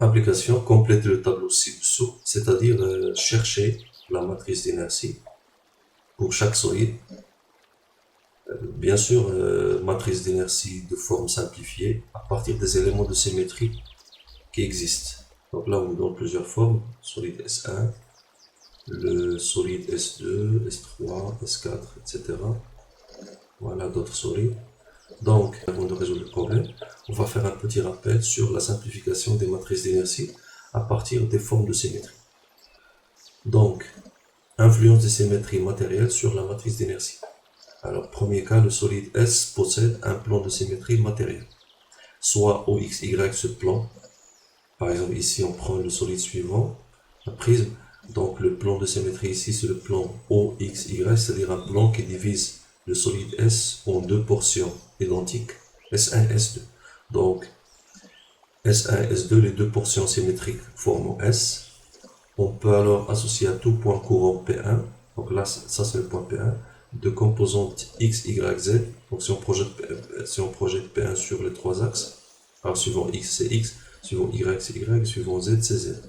Application, compléter le tableau ci-dessous, c'est-à-dire chercher la matrice d'inertie pour chaque solide. Bien sûr, matrice d'inertie de forme simplifiée à partir des éléments de symétrie qui existent. Donc là, on vous donne plusieurs formes, solide S1, le solide S2, S3, S4, etc. Voilà d'autres solides. Donc, avant de résoudre le problème, on va faire un petit rappel sur la simplification des matrices d'inertie à partir des formes de symétrie. Donc, influence des symétries matérielles sur la matrice d'inertie. Alors, premier cas, le solide S possède un plan de symétrie matérielle. Soit OXY ce plan. Par exemple, ici, on prend le solide suivant, un prisme. Donc, le plan de symétrie ici, c'est le plan OXY, c'est-à-dire un plan qui divise le solide S en deux portions identiques, S1 et S2. Donc, S1 et S2, les deux portions symétriques forment S. On peut alors associer à tout point courant P1, donc là, ça c'est le point P1, de composantes X, Y, Z. Donc si on projette P1 sur les trois axes, alors suivant X c'est X, suivant Y c'est Y, suivant Z c'est Z.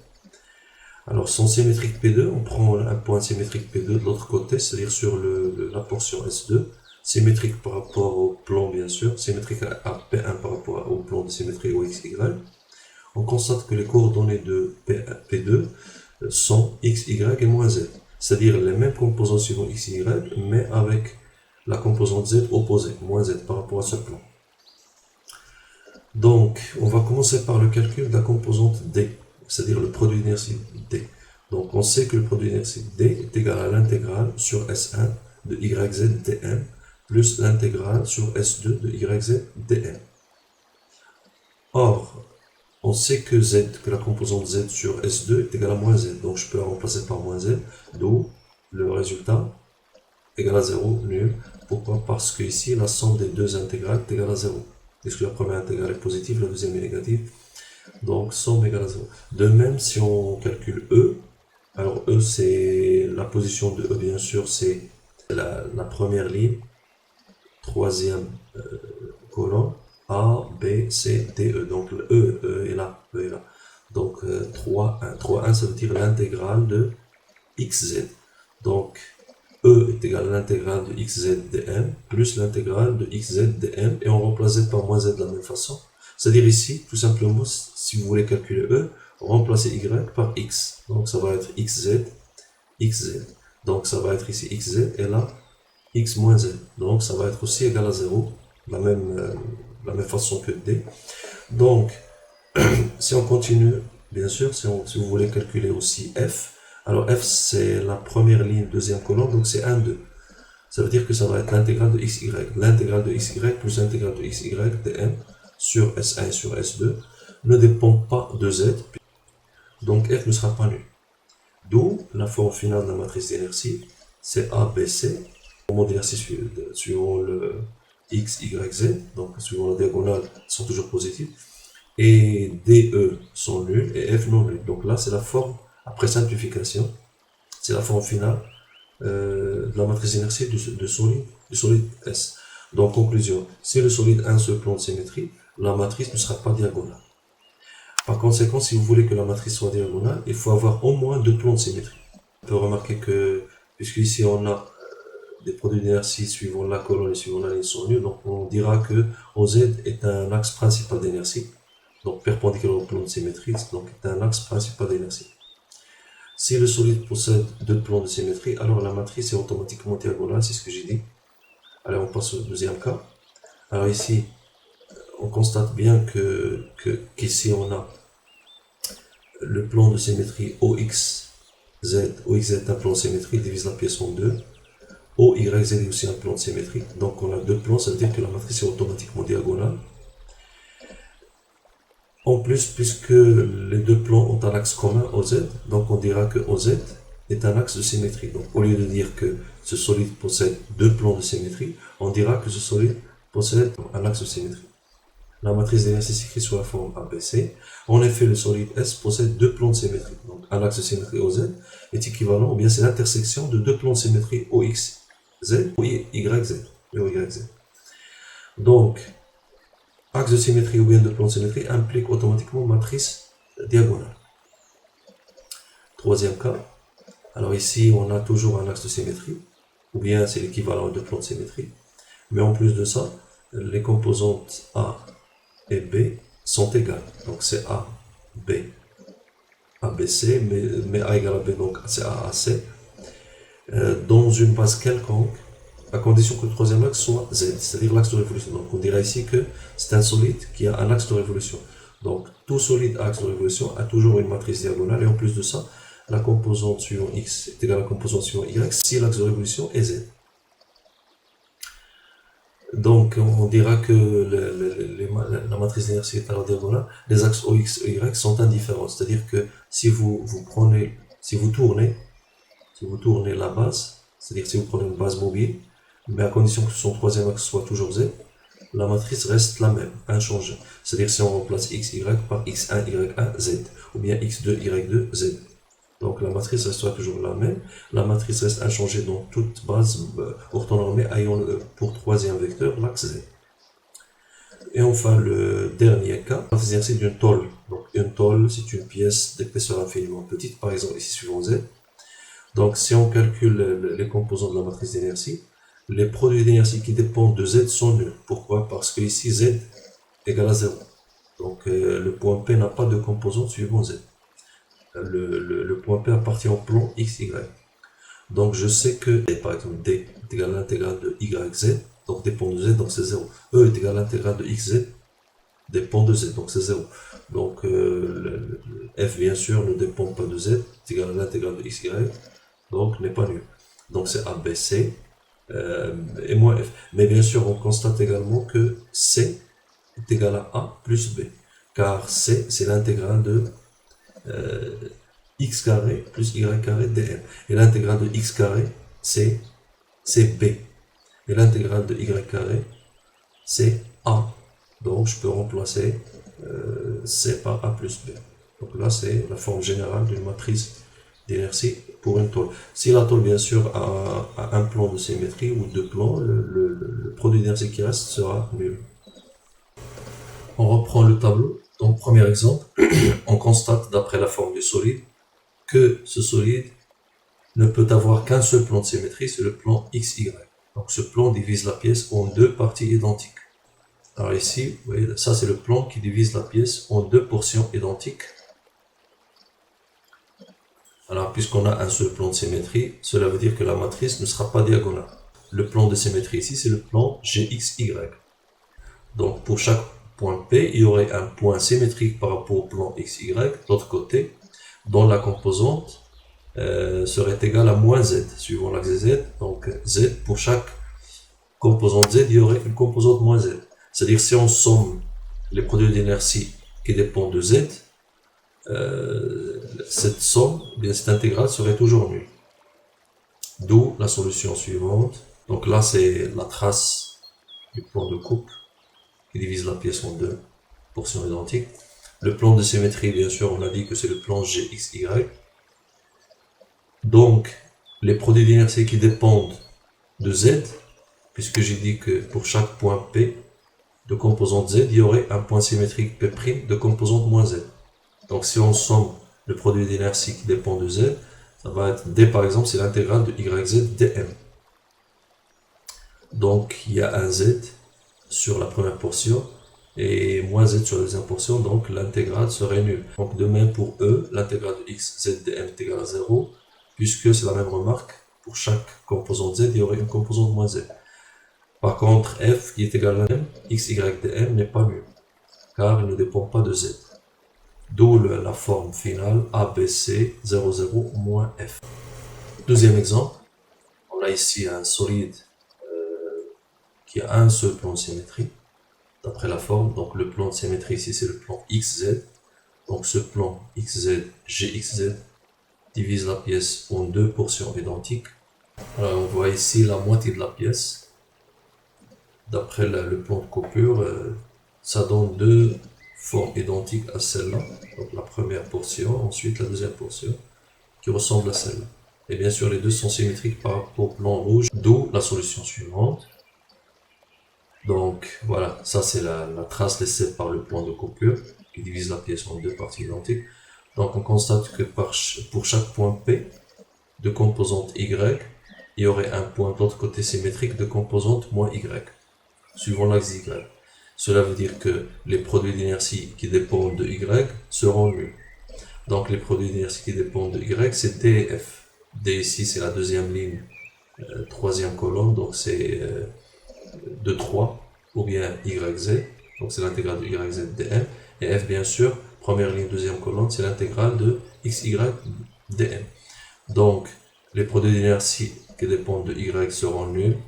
Alors sans symétrique P2, on prend un point symétrique P2 de l'autre côté, c'est-à-dire sur la portion S2, symétrique par rapport au plan bien sûr, symétrique à P1 par rapport au plan de symétrie OXY. On constate que les coordonnées de P2 sont X, Y et moins Z. C'est-à-dire les mêmes composants suivant X, Y, mais avec la composante Z opposée, moins Z par rapport à ce plan. Donc, on va commencer par le calcul de la composante D, c'est-à-dire le produit d'inertie D. Donc, on sait que le produit d'inertie D est égal à l'intégrale sur S1 de YZ dm plus l'intégrale sur S2 de YZ dm. Or, on sait que Z, que la composante Z sur S2 est égale à moins Z. Donc je peux la remplacer par moins Z, d'où le résultat égal à 0, nul. Pourquoi? Parce que ici, la somme des deux intégrales est égale à 0. Puisque la première intégrale est positive, la deuxième est négative. Donc somme égale à 0. De même, si on calcule E, alors E c'est la position de E, bien sûr, c'est la première ligne, troisième colonne. A, B, C, D, E. Donc le E est là, E est là. Donc 3, 1. 3, 1, ça veut dire l'intégrale de XZ. Donc E est égal à l'intégrale de XZ dm plus l'intégrale de XZ dm et on remplace Z par moins Z de la même façon. C'est-à-dire ici, tout simplement, si vous voulez calculer E, remplacez Y par X. Donc ça va être XZ, XZ. Donc ça va être ici XZ et là X moins Z. Donc ça va être aussi égal à 0, la même façon que D. Donc, si on continue, bien sûr, si vous voulez calculer aussi F, alors F c'est la première ligne, deuxième colonne, donc c'est 1, 2. Ça veut dire que ça va être l'intégrale de XY. L'intégrale de XY plus l'intégrale de XY dm sur S1 et sur S2 ne dépend pas de Z, donc F ne sera pas nul. D'où la forme finale de la matrice d'inertie, c'est ABC, moment d'inertie suivant le X, Y, Z, donc suivant la diagonale, sont toujours positifs, et DE sont nuls et F non nul. Donc là, c'est la forme, après simplification, c'est la forme finale de la matrice d'inertie du solide S. Donc, conclusion, si le solide a un seul plan de symétrie, la matrice ne sera pas diagonale. Par conséquent, si vous voulez que la matrice soit diagonale, il faut avoir au moins deux plans de symétrie. On peut remarquer que, puisque ici on a des produits d'inertie suivant la colonne et suivant la ligne sont nuls, donc on dira que OZ est un axe principal d'inertie, donc perpendiculaire au plan de symétrie, donc est un axe principal d'inertie. Si le solide possède deux plans de symétrie, alors la matrice est automatiquement diagonale, c'est ce que j'ai dit. Allez, on passe au deuxième cas. Alors ici, on constate bien qu'ici on a le plan de symétrie OXZ. OXZ est un plan de symétrie, divise la pièce en deux. OYZ est aussi un plan de symétrie. Donc on a deux plans, ça veut dire que la matrice est automatiquement diagonale. En plus, puisque les deux plans ont un axe commun, OZ, donc on dira que OZ est un axe de symétrie. Donc au lieu de dire que ce solide possède deux plans de symétrie, on dira que ce solide possède un axe de symétrie. La matrice d'inertie s'écrit sous la forme ABC. En effet, le solide S possède deux plans de symétrie. Donc un axe de symétrie OZ est équivalent, ou bien c'est l'intersection de deux plans de symétrie OXZ ou YZ. Donc, axe de symétrie ou bien de plan de symétrie implique automatiquement matrice diagonale. Troisième cas, alors ici on a toujours un axe de symétrie, ou bien c'est l'équivalent de plans de symétrie, mais en plus de ça, les composantes A et B sont égales. Donc c'est A, B, ABC, mais A égale à B, donc c'est A, AC, dans une base quelconque, à condition que le troisième axe soit Z, c'est-à-dire l'axe de révolution. Donc on dirait ici que c'est un solide qui a un axe de révolution. Donc tout solide axe de révolution a toujours une matrice diagonale, et en plus de ça, la composante suivant X est égale à la composante suivant Y si l'axe de révolution est Z. Donc on dira que la matrice d'inertie est à la diagonale, les axes OX et Y sont indifférents, c'est-à-dire que si vous tournez la base, c'est-à-dire si vous prenez une base mobile, mais à condition que son troisième axe soit toujours Z, la matrice reste la même, inchangée. C'est-à-dire si on remplace XY par X1, Y1, Z, ou bien X2, Y2, Z. Donc la matrice restera toujours la même. La matrice reste inchangée dans toute base orthonormée ayant pour troisième vecteur l'axe Z. Et enfin le dernier cas, c'est d'une tôle. Donc une tôle, c'est une pièce d'épaisseur infiniment petite, par exemple ici suivant Z. Donc si on calcule les composants de la matrice d'inertie, les produits d'inertie qui dépendent de Z sont nuls. Pourquoi? Parce que ici Z égale à 0. Donc le point P n'a pas de composante suivant Z. Le point P appartient au plan XY. Donc je sais que par exemple D est égal à l'intégrale de YZ, donc dépend de Z, donc c'est 0. E est égal à l'intégrale de XZ, dépend de Z, donc c'est 0. Donc F bien sûr ne dépend pas de Z, est égal à l'intégrale de XY, donc n'est pas nul. Donc c'est ABC et moins F. Mais bien sûr on constate également que C est égal à A plus B, car C c'est l'intégrale de x carré plus y carré dm. Et l'intégrale de x carré, c'est b. Et l'intégrale de y carré, c'est a. Donc je peux remplacer c par a plus b. Donc là, c'est la forme générale d'une matrice d'inertie pour une tôle. Si la tôle, bien sûr, a un plan de symétrie ou deux plans, le produit d'inertie qui reste sera nul. On reprend le tableau. Donc, premier exemple, on constate d'après la forme du solide que ce solide ne peut avoir qu'un seul plan de symétrie, c'est le plan XY. Donc ce plan divise la pièce en deux parties identiques. Alors ici, vous voyez, ça c'est le plan qui divise la pièce en deux portions identiques. Alors puisqu'on a un seul plan de symétrie, cela veut dire que la matrice ne sera pas diagonale. Le plan de symétrie ici, c'est le plan GXY. Donc pour chaque point P, il y aurait un point symétrique par rapport au plan XY de l'autre côté, dont la composante serait égale à moins Z, suivant l'axe Z. Donc Z, pour chaque composante Z, il y aurait une composante moins Z. C'est-à-dire si on somme les produits d'inertie qui dépendent de Z, cette somme, bien cette intégrale serait toujours nulle. D'où la solution suivante. Donc là, c'est la trace du plan de coupe qui divise la pièce en deux portions identiques. Le plan de symétrie, bien sûr, on a dit que c'est le plan GXY. Donc, les produits d'inertie qui dépendent de Z, puisque j'ai dit que pour chaque point P de composante Z, il y aurait un point symétrique P' de composante moins Z. Donc, si on somme le produit d'inertie qui dépend de Z, ça va être D, par exemple, c'est l'intégrale de YZ dm. Donc, il y a un Z sur la première portion et moins Z sur la deuxième portion, donc l'intégrale serait nulle. Donc, de même pour E, l'intégrale de x z dm est égale à 0, puisque c'est la même remarque, pour chaque composante Z, il y aurait une composante moins Z. Par contre, F qui est égal à M, x, y, dm n'est pas nul, car il ne dépend pas de Z. D'où la forme finale ABC 0, 0 moins F. Deuxième exemple, on a ici un solide qui a un seul plan de symétrie, d'après la forme. Donc le plan de symétrie ici, c'est le plan XZ. Donc ce plan XZ, GXZ, divise la pièce en deux portions identiques. Alors on voit ici la moitié de la pièce. D'après le plan de coupure, ça donne deux formes identiques à celle-là. Donc la première portion, ensuite la deuxième portion, qui ressemble à celle-là. Et bien sûr, les deux sont symétriques par rapport au plan rouge, d'où la solution suivante. Donc voilà, ça c'est la trace laissée par le plan de coupure. qui divise la pièce en deux parties identiques. Donc on constate que pour chaque point P de composante Y, il y aurait un point de l'autre côté symétrique de composante moins Y, suivant l'axe Y. Cela veut dire que les produits d'inertie qui dépendent de Y seront nuls. Donc les produits d'inertie qui dépendent de Y, c'est D et F. D ici, c'est la deuxième ligne, troisième colonne, donc c'est de 3, ou bien YZ, donc c'est l'intégrale de YZ dm. Et F, bien sûr, première ligne, deuxième colonne, c'est l'intégrale de XY dm. Donc, les produits d'inertie qui dépendent de Y seront nuls.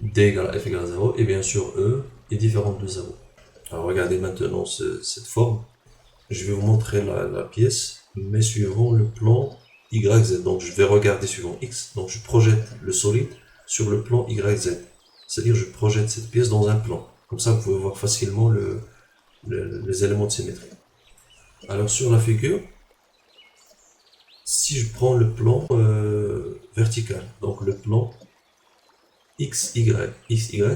D égale à F égale à 0, et bien sûr E est différent de 0. Alors regardez maintenant cette forme. Je vais vous montrer la pièce, mais suivant le plan YZ. Donc je vais regarder suivant X, donc je projette le solide sur le plan YZ. C'est-à-dire je projette cette pièce dans un plan. Comme ça vous pouvez voir facilement les éléments de symétrie. Alors sur la figure, si je prends le plan vertical, donc le plan XY,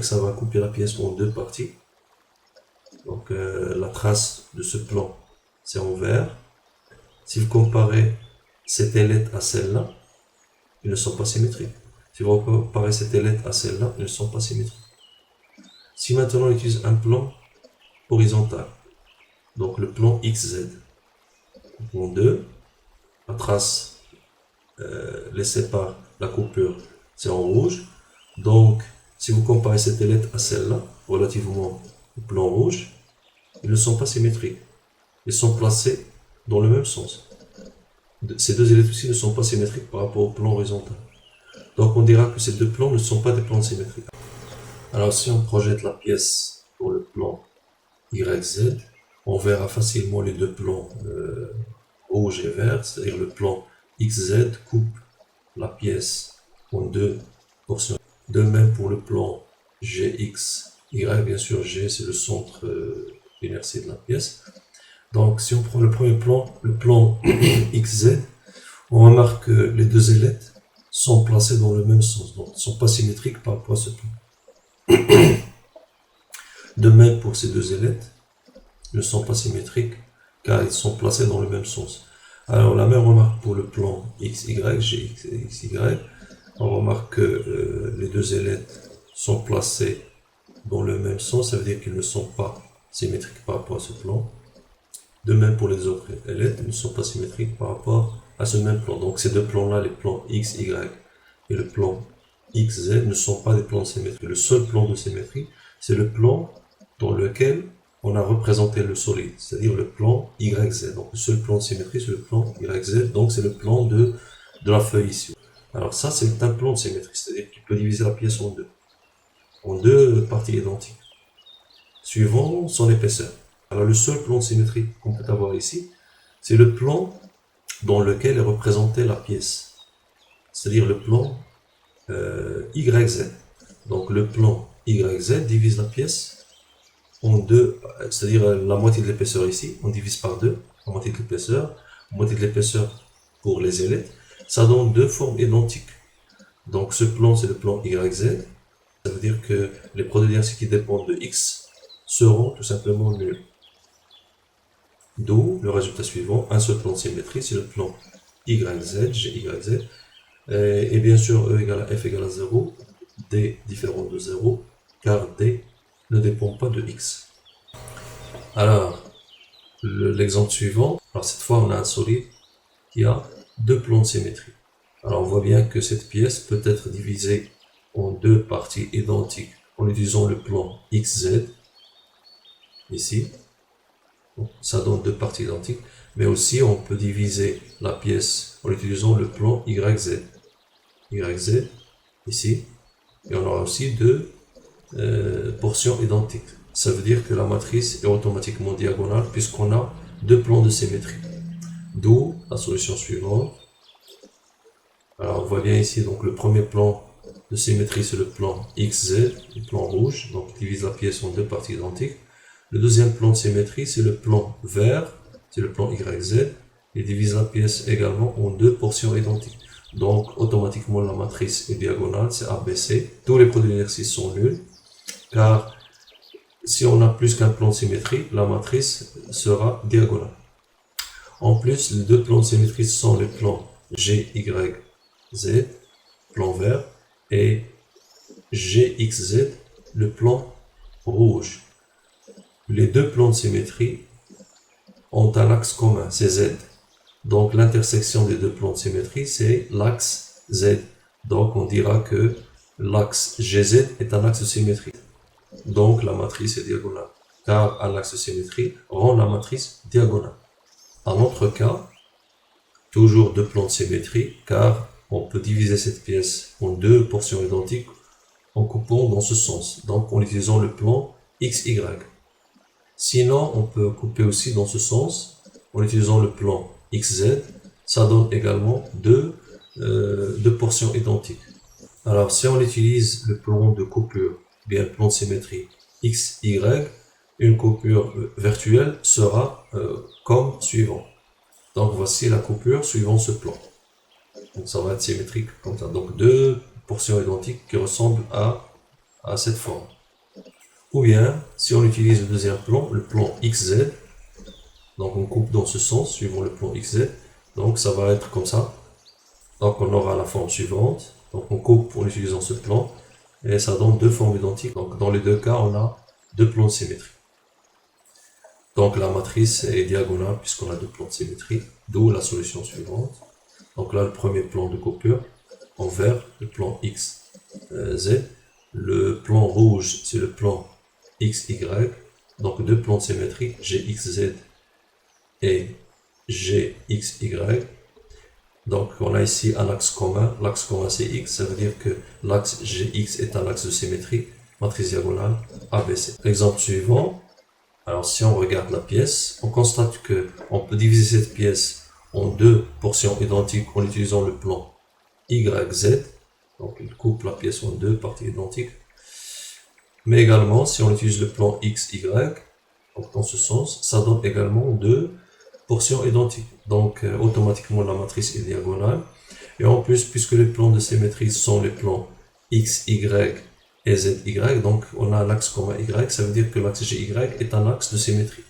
ça va couper la pièce en deux parties. Donc la trace de ce plan, c'est en vert. Si vous comparez cette ailette à celle-là, ils ne sont pas symétriques. Si vous comparez cette ailette à celle-là, ils ne sont pas symétriques. Si maintenant on utilise un plan horizontal, donc le plan XZ, en deux, la trace les sépare, la coupure, c'est en rouge. Donc, si vous comparez cette ailette à celle-là, relativement au plan rouge, ils ne sont pas symétriques. Ils sont placés dans le même sens. Ces deux ailettes aussi ne sont pas symétriques par rapport au plan horizontal. Donc, on dira que ces deux plans ne sont pas des plans symétriques. Alors, si on projette la pièce pour le plan YZ, on verra facilement les deux plans rouge et vert, c'est-à-dire le plan XZ coupe la pièce en deux portions. De même pour le plan GXY, bien sûr G c'est le centre d'inertie de la pièce. Donc si on prend le premier plan, le plan XZ, on remarque que les deux ailettes sont placées dans le même sens, donc ne sont pas symétriques par rapport à ce plan. De même pour ces deux ailettes, ils ne sont pas symétriques car ils sont placés dans le même sens. Alors la même remarque pour le plan XY, GXY, on remarque que les deux ailettes sont placées dans le même sens, ça veut dire qu'ils ne sont pas symétriques par rapport à ce plan. De même pour les autres ailettes, ils ne sont pas symétriques par rapport à ce même plan. Donc ces deux plans-là, les plans XY et le plan XZ, ne sont pas des plans de symétrie. Le seul plan de symétrie, c'est le plan dans lequel on a représenté le solide, c'est-à-dire le plan YZ. Donc le seul plan de symétrie, c'est le plan YZ, donc c'est le plan de la feuille ici. Alors ça, c'est un plan de symétrie, c'est-à-dire qu'il peut diviser la pièce en deux parties identiques, suivant son épaisseur. Alors le seul plan de symétrie qu'on peut avoir ici, c'est le plan dans lequel est représentée la pièce, c'est-à-dire le plan YZ. Donc le plan YZ divise la pièce en deux, c'est-à-dire la moitié de l'épaisseur ici, on divise par deux, la moitié de l'épaisseur pour les ailettes, ça donne deux formes identiques. Donc ce plan, c'est le plan YZ, ça veut dire que les produits d'inertie qui dépendent de X seront tout simplement nuls. D'où le résultat suivant, un seul plan de symétrie, c'est le plan YZ, GYZ, et bien sûr E égale à F égale à 0, D différent de 0, car D ne dépend pas de X. Alors, l'exemple suivant, alors cette fois on a un solide qui a deux plans de symétrie. Alors on voit bien que cette pièce peut être divisée en deux parties identiques en utilisant le plan XZ, ici. Donc, ça donne deux parties identiques, mais aussi on peut diviser la pièce en utilisant le plan YZ. YZ, ici, et on aura aussi deux portions identiques. Ça veut dire que la matrice est automatiquement diagonale puisqu'on a deux plans de symétrie. D'où la solution suivante. Alors on voit bien ici donc le premier plan de symétrie c'est le plan XZ, le plan rouge, donc il divise la pièce en deux parties identiques. Le deuxième plan de symétrie c'est le plan vert, c'est le plan YZ, il divise la pièce également en deux portions identiques. Donc automatiquement la matrice est diagonale, c'est ABC. Tous les produits d'inertie sont nuls car si on a plus qu'un plan de symétrie, la matrice sera diagonale. En plus, les deux plans de symétrie sont les plans G, Y, Z, plan vert, et G, X, Z, le plan rouge. Les deux plans de symétrie ont un axe commun, c'est Z. Donc l'intersection des deux plans de symétrie, c'est l'axe Z. Donc on dira que l'axe GZ est un axe de symétrie. Donc la matrice est diagonale, car un axe de symétrie rend la matrice diagonale. Dans notre cas, toujours deux plans de symétrie, car on peut diviser cette pièce en deux portions identiques en coupant dans ce sens, donc en utilisant le plan XY. Sinon, on peut couper aussi dans ce sens en utilisant le plan XZ. Ça donne également deux portions identiques. Alors, si on utilise le plan de coupure, bien le plan de symétrie XY, une coupure virtuelle sera comme suivant. Donc, voici la coupure suivant ce plan. Donc, ça va être symétrique comme ça. Donc, deux portions identiques qui ressemblent à cette forme. Ou bien, si on utilise le deuxième plan, le plan XZ, donc on coupe dans ce sens, suivant le plan XZ, donc ça va être comme ça. Donc on aura la forme suivante, donc on coupe en utilisant ce plan, et ça donne deux formes identiques. Donc dans les deux cas, on a deux plans de symétrie. Donc la matrice est diagonale puisqu'on a deux plans de symétrie, d'où la solution suivante. Donc là, le premier plan de coupure, en vert, le plan XZ. Le plan rouge, c'est le plan XY. Donc deux plans de symétrie, GXZ et GXY. Donc on a ici un axe commun. L'axe commun c'est X, ça veut dire que l'axe GX est un axe de symétrie, matrice diagonale ABC. Exemple suivant. Alors si on regarde la pièce, on constate que on peut diviser cette pièce en deux portions identiques en utilisant le plan YZ. Donc il coupe la pièce en deux parties identiques. Mais également, si on utilise le plan XY, donc dans ce sens, ça donne également deux portions identiques. Donc automatiquement la matrice est diagonale. Et en plus, puisque les plans de symétrie sont les plans XY et ZY, donc on a l'axe commun Y, ça veut dire que l'axe GY est un axe de symétrie.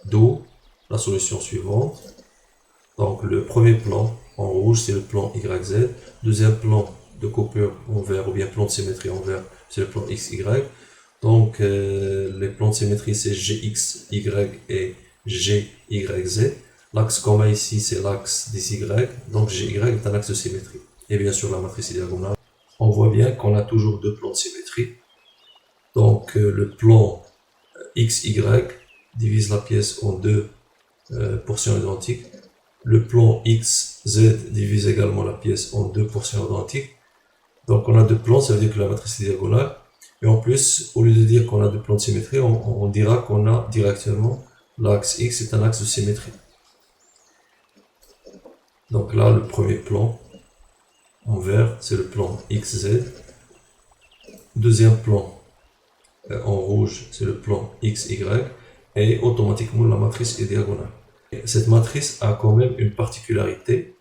D'où la solution suivante. Donc le premier plan en rouge, c'est le plan YZ. Deuxième plan de coupure en vert, ou bien plan de symétrie en vert, c'est le plan XY. Donc les plans de symétrie, c'est GXY et GYZ. L'axe commun ici, c'est l'axe des Y. Donc GY est un axe de symétrie. Et bien sûr, la matrice est diagonale. On voit bien qu'on a toujours deux plans de symétrie. Donc le plan XY divise la pièce en deux portions identiques. Le plan XZ divise également la pièce en deux portions identiques. Donc on a deux plans, ça veut dire que la matrice est diagonale. Et en plus, au lieu de dire qu'on a deux plans de symétrie, on dira qu'on a directement l'axe X est un axe de symétrie. Donc là, le premier plan en vert, c'est le plan XZ. Deuxième plan en rouge, c'est le plan XY. Et automatiquement, la matrice est diagonale. Cette matrice a quand même une particularité,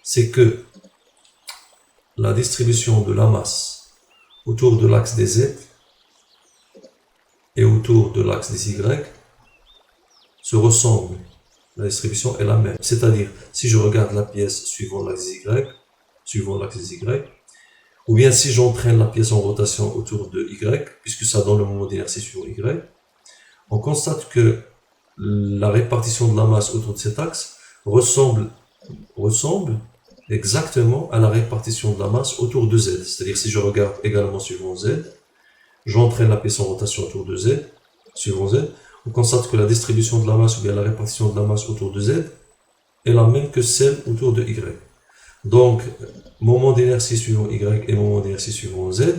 c'est que la distribution de la masse autour de l'axe des Z et autour de l'axe des Y se ressemblent. La distribution est la même. C'est-à-dire, si je regarde la pièce suivant l'axe Y, ou bien si j'entraîne la pièce en rotation autour de Y, puisque ça donne le moment d'inertie sur Y, on constate que la répartition de la masse autour de cet axe ressemble exactement à la répartition de la masse autour de Z. C'est-à-dire, si je regarde également suivant Z, j'entraîne la pièce en rotation autour de Z, suivant Z, on constate que la distribution de la masse ou bien la répartition de la masse autour de Z est la même que celle autour de Y. Donc, moment d'inertie suivant Y et moment d'inertie suivant Z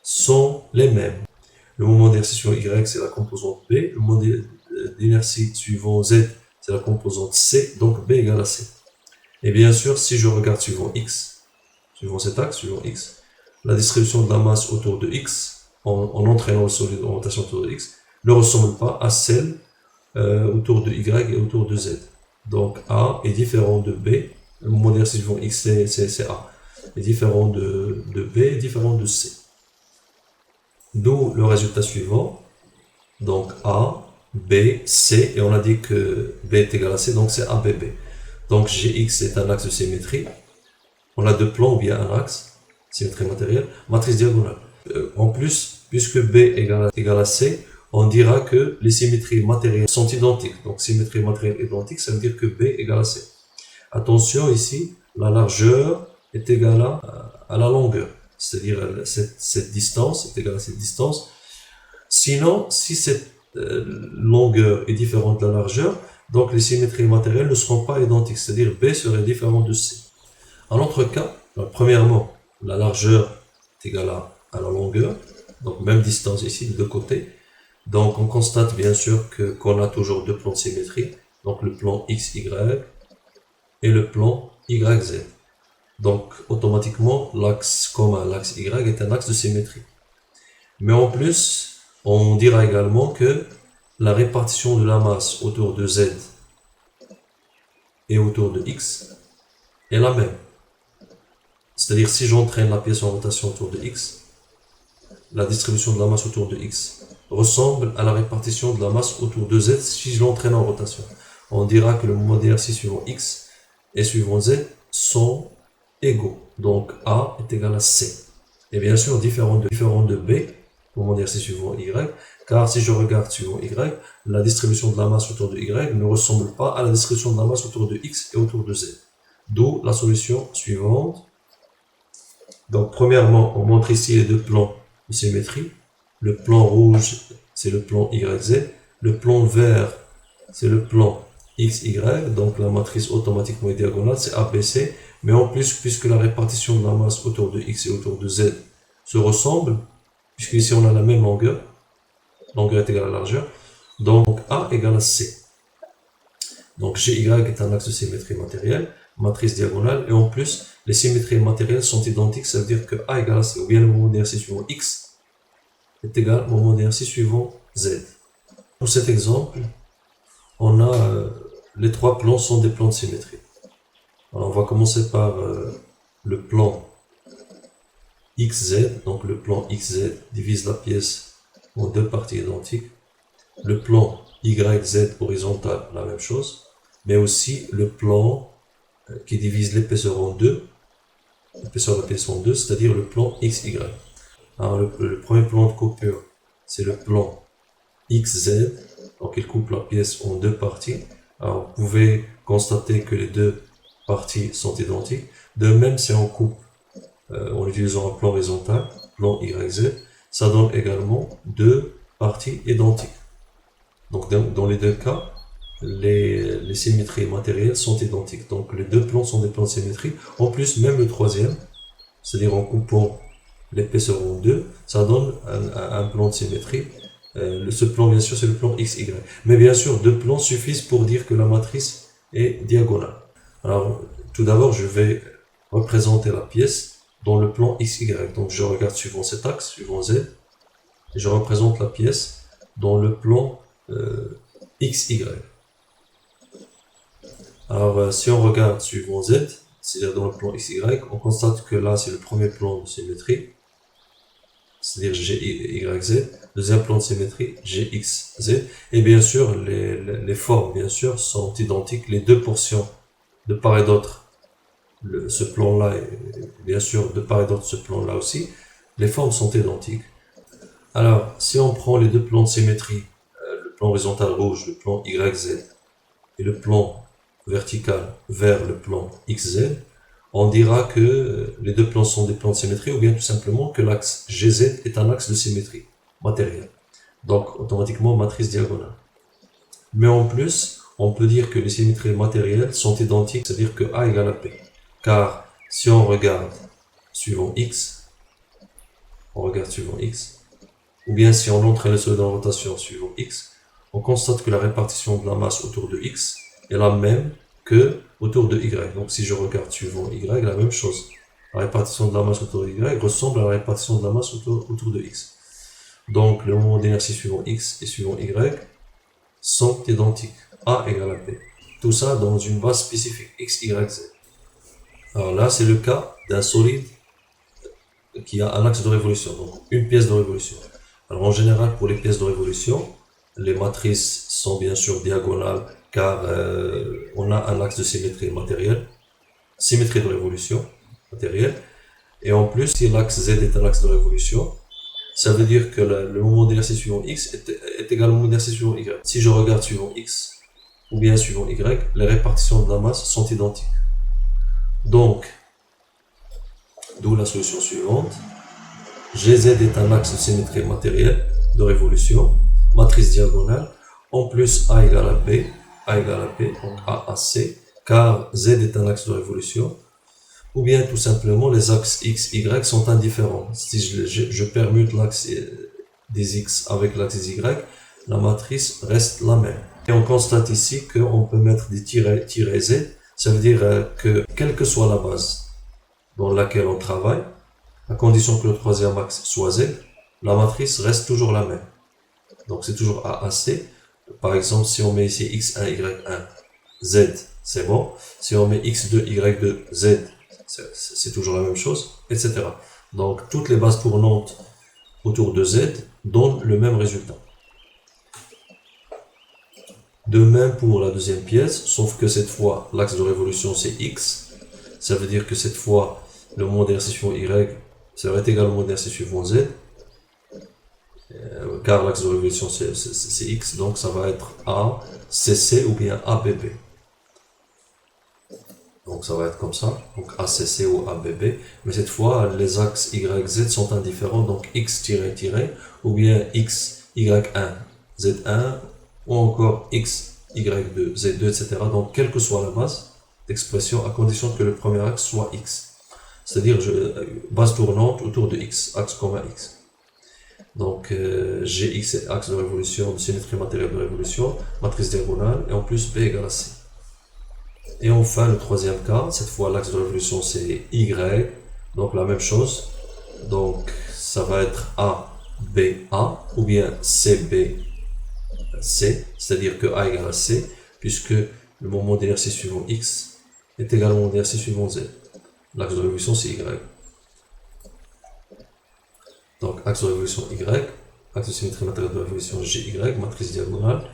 sont les mêmes. Le moment d'inertie suivant Y, c'est la composante B. Le moment d'inertie suivant Z, c'est la composante C. Donc, B égale à C. Et bien sûr, si je regarde suivant X, suivant cet axe, suivant X, la distribution de la masse autour de X, en entraînant le solide en rotation autour de X, ne ressemble pas à celle autour de Y et autour de Z. Donc A est différent de B. Le moment d'inertie suivant X, c'est A. Est différent de B, est différent de C. D'où le résultat suivant. Donc A, B, C, et on a dit que B est égal à C, donc c'est ABB. Donc GX est un axe de symétrie. On a deux plans ou bien un axe, symétrie matérielle, matrice diagonale. En plus, puisque B égale à C, on dira que les symétries matérielles sont identiques. Donc symétrie matérielle identique, ça veut dire que B égale à C. Attention ici, la largeur est égale à la longueur. C'est-à-dire cette distance est égale à cette distance. Sinon, si cette longueur est différente de la largeur, donc les symétries matérielles ne seront pas identiques. C'est-à-dire B serait différent de C. En l'autre cas, premièrement, la largeur est égale à la longueur. Donc même distance ici de deux côtés. Donc on constate bien sûr qu'on a toujours deux plans de symétrie. Donc le plan XY et le plan YZ. Donc automatiquement l'axe commun, l'axe Y est un axe de symétrie. Mais en plus, on dira également que la répartition de la masse autour de Z et autour de X est la même. C'est-à-dire si j'entraîne la pièce en rotation autour de X, la distribution de la masse autour de X ressemble à la répartition de la masse autour de Z si je l'entraîne en rotation. On dira que le moment d'inertie suivant X et suivant Z sont égaux. Donc A est égal à C. Et bien sûr, différent de B, moment d'inertie suivant Y, car si je regarde suivant Y, la distribution de la masse autour de Y ne ressemble pas à la distribution de la masse autour de X et autour de Z. D'où la solution suivante. Donc premièrement, on montre ici les deux plans de symétrie. Le plan rouge, c'est le plan YZ. Le plan vert, c'est le plan XY. Donc la matrice automatiquement est diagonale, c'est ABC. Mais en plus, puisque la répartition de la masse autour de X et autour de Z se ressemble, puisque ici on a la même longueur, longueur est égale à largeur, donc A égale à C. Donc GY est un axe de symétrie matérielle, matrice diagonale, et en plus, les symétries matérielles sont identiques, ça veut dire que A égale à C, ou bien le moment d'inertie suivant X est égal au moment d'inertie suivant Z. Pour cet exemple, on a les trois plans sont des plans de symétrie. Alors on va commencer par le plan XZ, donc le plan XZ divise la pièce en deux parties identiques. Le plan YZ horizontal, la même chose, mais aussi le plan qui divise l'épaisseur en deux, l'épaisseur de la pièce en deux, c'est-à-dire le plan XY. Alors le premier plan de coupure, c'est le plan XZ, donc il coupe la pièce en deux parties. Alors vous pouvez constater que les deux parties sont identiques. De même, si on coupe en utilisant un plan horizontal, plan YZ, ça donne également deux parties identiques. Donc dans les deux cas, les symétries matérielles sont identiques. Donc les deux plans sont des plans de symétrie. En plus, même le troisième, c'est-à-dire en coupant l'épaisseur en deux, ça donne un plan de symétrie. Ce plan, bien sûr, c'est le plan XY. Mais bien sûr, deux plans suffisent pour dire que la matrice est diagonale. Alors, tout d'abord, je vais représenter la pièce dans le plan XY. Donc, je regarde suivant cet axe, suivant Z, et je représente la pièce dans le plan XY. Alors, si on regarde suivant Z, c'est-à-dire dans le plan XY, on constate que là, c'est le premier plan de symétrie, c'est-à-dire GYZ, deuxième plan de symétrie, GXZ, et bien sûr, les formes, bien sûr, sont identiques, les deux portions de part et d'autre, ce plan-là, et bien sûr, de part et d'autre, ce plan-là aussi, les formes sont identiques. Alors, si on prend les deux plans de symétrie, le plan horizontal rouge, le plan YZ, et le plan vertical vers le plan XZ, on dira que les deux plans sont des plans de symétrie, ou bien tout simplement que l'axe GZ est un axe de symétrie matérielle. Donc, automatiquement, matrice diagonale. Mais en plus, on peut dire que les symétries matérielles sont identiques, c'est-à-dire que A égale à P. Car si on regarde suivant X, ou bien si on entraîne le solide en rotation suivant X, on constate que la répartition de la masse autour de X est la même que autour de Y. Donc si je regarde suivant Y, la même chose. La répartition de la masse autour de Y ressemble à la répartition de la masse autour de X. Donc le moment d'inertie suivant X et suivant Y sont identiques. A égale à P. Tout ça dans une base spécifique, X, Y, Z. Alors là, c'est le cas d'un solide qui a un axe de révolution, donc une pièce de révolution. Alors en général, pour les pièces de révolution, Les matrices sont bien sûr diagonales car on a un axe de symétrie matérielle, symétrie de révolution matérielle. Et en plus, si l'axe Z est un axe de révolution, ça veut dire que le moment d'inertie suivant X est égal au moment d'inertie suivant Y. Si je regarde suivant X ou bien suivant Y, les répartitions de la masse sont identiques. Donc, d'où la solution suivante. GZ est un axe de symétrie matérielle de révolution, matrice diagonale, en plus A égale à B, donc A à C, car Z est un axe de révolution, ou bien tout simplement les axes X, Y sont indifférents. Si je permute l'axe des X avec l'axe des Y, la matrice reste la même. Et on constate ici qu'on peut mettre des tirets Z, ça veut dire que quelle que soit la base dans laquelle on travaille, à condition que le troisième axe soit Z, la matrice reste toujours la même. Donc c'est toujours A à C. Par exemple, si on met ici X1, Y1, Z, c'est bon. Si on met X2, Y2, Z, c'est toujours la même chose, etc. Donc toutes les bases tournantes autour de Z donnent le même résultat. De même pour la deuxième pièce, sauf que cette fois, l'axe de révolution c'est X. Ça veut dire que cette fois, le moment d'inertie suivant Y serait égal au moment d'inertie suivant Z. Car l'axe de révolution c'est X, donc ça va être A, CC ou bien ABB. Donc ça va être comme ça, donc ACC ou ABB. Mais cette fois, les axes Y, Z sont indifférents, donc X-, ou bien X, Y1, Z1, ou encore X, Y2, Z2, etc. Donc quelle que soit la base d'expression, à condition que le premier axe soit X. C'est-à-dire base tournante autour de X, axe commun X. Donc Gx est axe de révolution, de symétrie matérielle de révolution, matrice diagonale, et en plus B égale à C. Et enfin le troisième cas, cette fois l'axe de révolution c'est Y, donc la même chose. Donc ça va être ABA ou bien CBC, c'est-à-dire que A égale à C, puisque le moment d'inertie suivant X est égal au moment d'inertie suivant Z. L'axe de révolution c'est Y. Donc axe de révolution Y, axe de symétrie matérielle de révolution GY, matrice diagonale,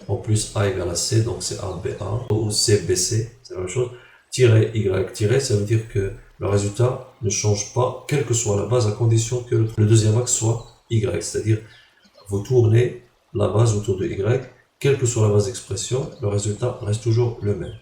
en plus A égale à C, donc c'est ABA, ou CBC, c'est la même chose, tiret Y, tiret, ça veut dire que le résultat ne change pas, quelle que soit la base, à condition que le deuxième axe soit Y, c'est-à-dire vous tournez la base autour de Y, quelle que soit la base d'expression, le résultat reste toujours le même.